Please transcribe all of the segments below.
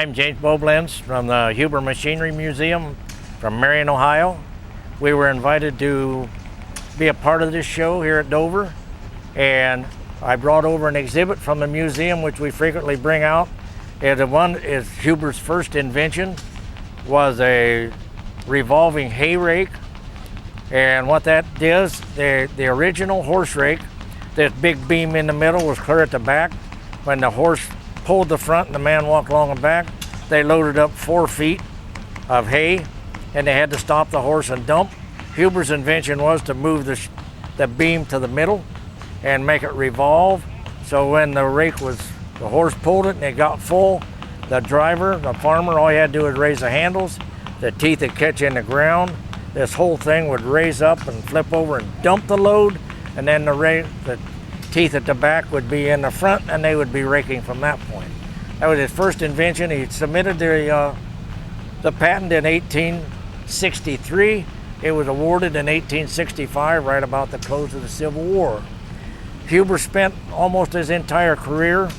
I'm James Boblins from the Huber Machinery Museum from Marion, Ohio. We were invited to be a part of this show here at Dover, and I brought over an exhibit from the museum which we frequently bring out. And the one is Huber's first invention was a revolving hay rake, and what that is, the original horse rake, this big beam in the middle was clear at the back. When the horse pulled the front and the man walked along the back, they loaded up 4 feet of hay and they had to stop the horse and dump. Huber's invention was to move the beam to the middle and make it revolve. So when the horse pulled it and it got full, the driver, the farmer, all he had to do was raise the handles, the teeth would catch in the ground, this whole thing would raise up and flip over and dump the load, and then the teeth at the back would be in the front and they would be raking from that point. That was his first invention. He submitted the patent in 1863. It was awarded in 1865, right about the close of the Civil War. Huber spent almost his entire career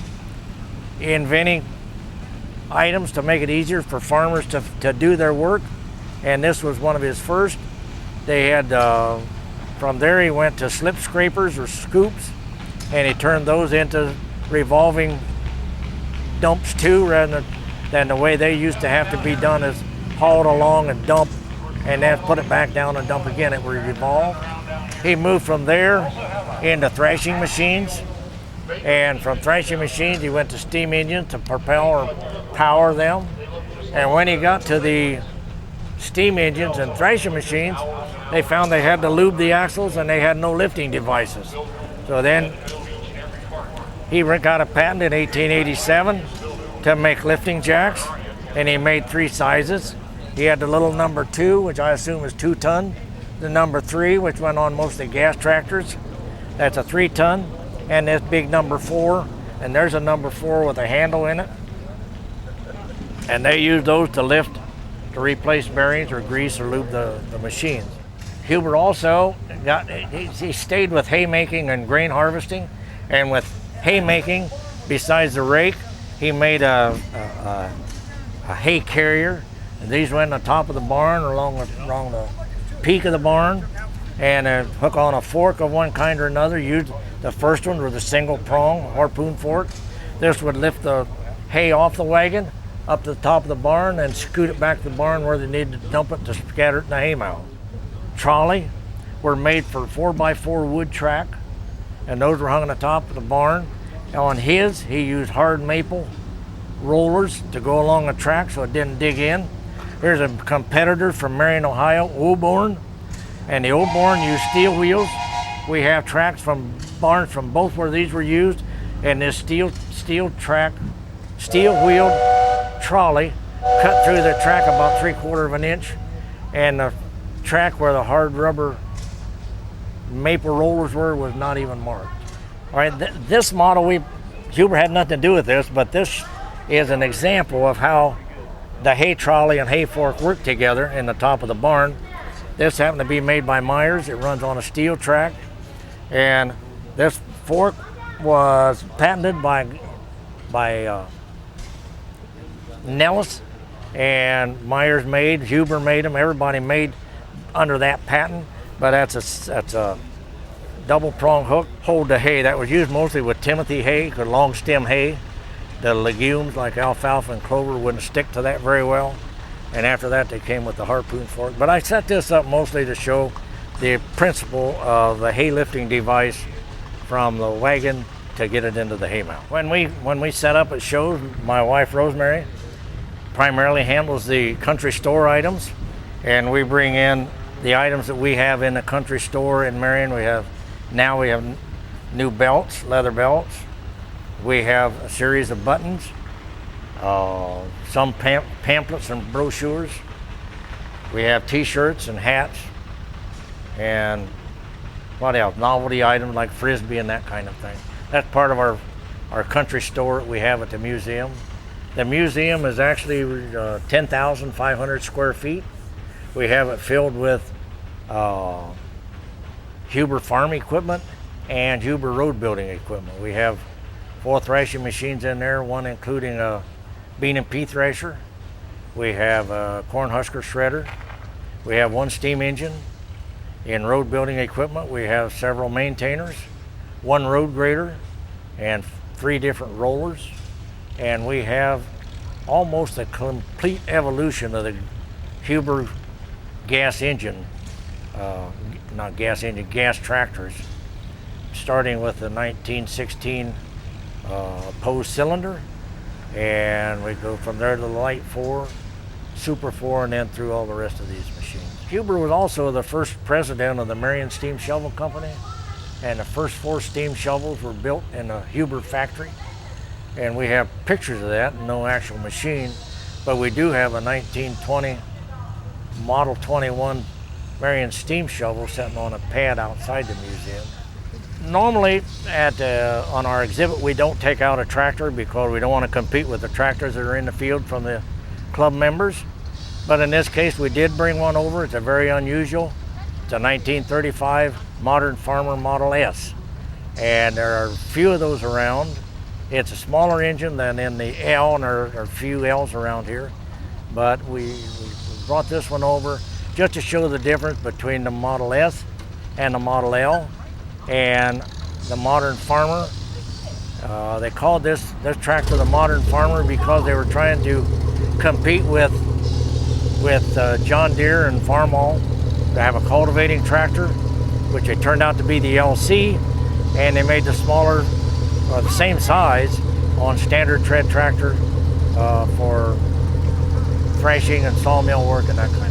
inventing items to make it easier for farmers to do their work, and this was one of his first. They had, from there he went to slip scrapers or scoops, and he turned those into revolving dumps too, rather than the way they used to have to be done, is hauled along and dump, and then put it back down and dump again. It would revolve. He moved from there into thrashing machines, and from thrashing machines he went to steam engines to propel or power them. And when he got to the steam engines and thrashing machines, they found they had to lube the axles and they had no lifting devices. So then he got a patent in 1887 to make lifting jacks, and he made 3 sizes. He had the little number 2, which I assume is 2 ton, the number 3, which went on mostly gas tractors, that's a 3 ton, and this big number 4, and there's a number 4 with a handle in it. And they used those to lift, to replace bearings or grease or lube the machines. Huber also he stayed with haymaking and grain harvesting, and with haymaking, besides the rake, he made a hay carrier. And these went on the top of the barn or along the peak of the barn, and hook on a fork of one kind or another. The first one was a single prong harpoon fork. This would lift the hay off the wagon up to the top of the barn and scoot it back to the barn where they needed to dump it to scatter it in the hay mow. Trolley were made for 4x4 wood track, and those were hung on the top of the barn. On his, he used hard maple rollers to go along the track so it didn't dig in. Here's a competitor from Marion, Ohio, Oborn, and the Oborn used steel wheels. We have tracks from barns from both where these were used, and this steel wheeled trolley cut through the track about 3/4 of an inch, and the track where the hard rubber maple rollers were was not even marked. All right, this model, Huber had nothing to do with this, but this is an example of how the hay trolley and hay fork work together in the top of the barn. This happened to be made by Myers. It runs on a steel track, and this fork was patented by Nellis, and Myers made, Huber made them, everybody made under that patent, but that's a double prong hook, hold the hay. That was used mostly with Timothy hay, because long stem hay. The legumes like alfalfa and clover wouldn't stick to that very well. And after that, they came with the harpoon fork. But I set this up mostly to show the principle of the hay lifting device from the wagon to get it into the hay mow. When we set up at shows, my wife Rosemary primarily handles the country store items, and we bring in the items that we have in the country store in Marion. We have new belts, leather belts. We have a series of buttons, some pamphlets and brochures. We have t-shirts and hats, and what else? Novelty items like Frisbee and that kind of thing. That's part of our country store that we have at the museum. The museum is actually 10,500 square feet. We have it filled with Huber farm equipment and Huber road building equipment. We have 4 thrashing machines in there, one including a bean and pea thresher. We have a corn husker shredder. We have one steam engine. In road building equipment, we have several maintainers, one road grader, and 3 different rollers. And we have almost a complete evolution of the Huber gas engine, gas tractors, starting with the 1916 Poe cylinder, and we go from there to the Light 4, Super 4, and then through all the rest of these machines. Huber was also the first president of the Marion Steam Shovel Company, and the first 4 steam shovels were built in the Huber factory. And we have pictures of that, no actual machine, but we do have a 1920 Model 21 Marion steam shovel sitting on a pad outside the museum. Normally on our exhibit, we don't take out a tractor because we don't want to compete with the tractors that are in the field from the club members. But in this case, we did bring one over. It's a very unusual. It's a 1935 Modern Farmer Model S. And there are a few of those around. It's a smaller engine than in the L, and there are a few L's around here. But we brought this one over just to show the difference between the Model S and the Model L. And the Modern Farmer, they called this tractor the Modern Farmer because they were trying to compete with John Deere and Farmall to have a cultivating tractor, which it turned out to be the LC, and they made the smaller, the same size on standard tread tractor for thrashing and sawmill work and that kind of